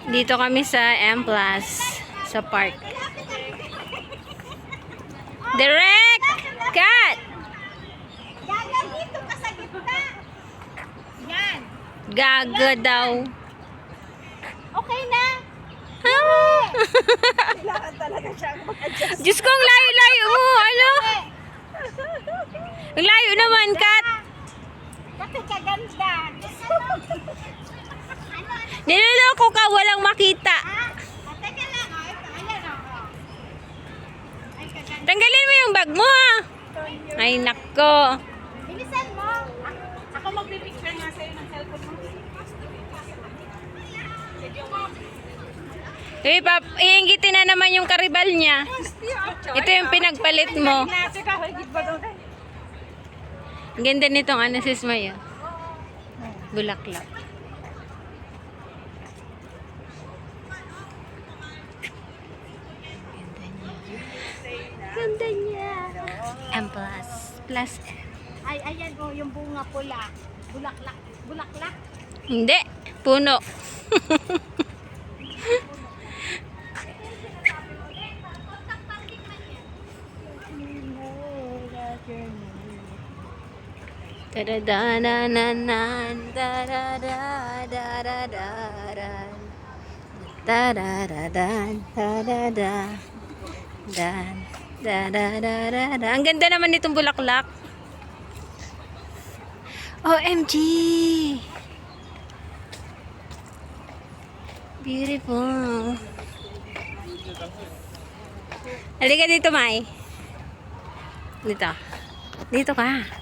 Dito kami sa M Plus sa park. Direct! Cut! Gaga dito ka sa gitna. Yan. Gaga daw. Okay na. Ah. Kailangan talaga siya mag-adjust. Diyos ko, ang layo-layo mo. Ano? Ang layo naman, Kat. Bakit ka ganda? Niloloko ka, walang makita. Teka lang. Ito, ayan o. Ay, kaganda. Tanggalin mo yung bag mo, ha? Ay, nako. Bilisan mo. Ako magpipicture nga sa'yo ng cellphone mo. Iinggitin na naman yung karibal niya. Ito yung pinagpalit mo. Ang ganda nitong ano, sis Maya. Bulaklak. Ganda niya. M plus. Plus M. Ay, ayan o, yung bunga pula. Bulaklak. Bulaklak. Hindi. Puno. Tadadananan, tadadadadadadan, tadadadan, tadadadan, tadadadadada. Ang ganda naman nitong bulaklak. OMG! Beautiful. Halika dito, Mai. Dito. Dito ka.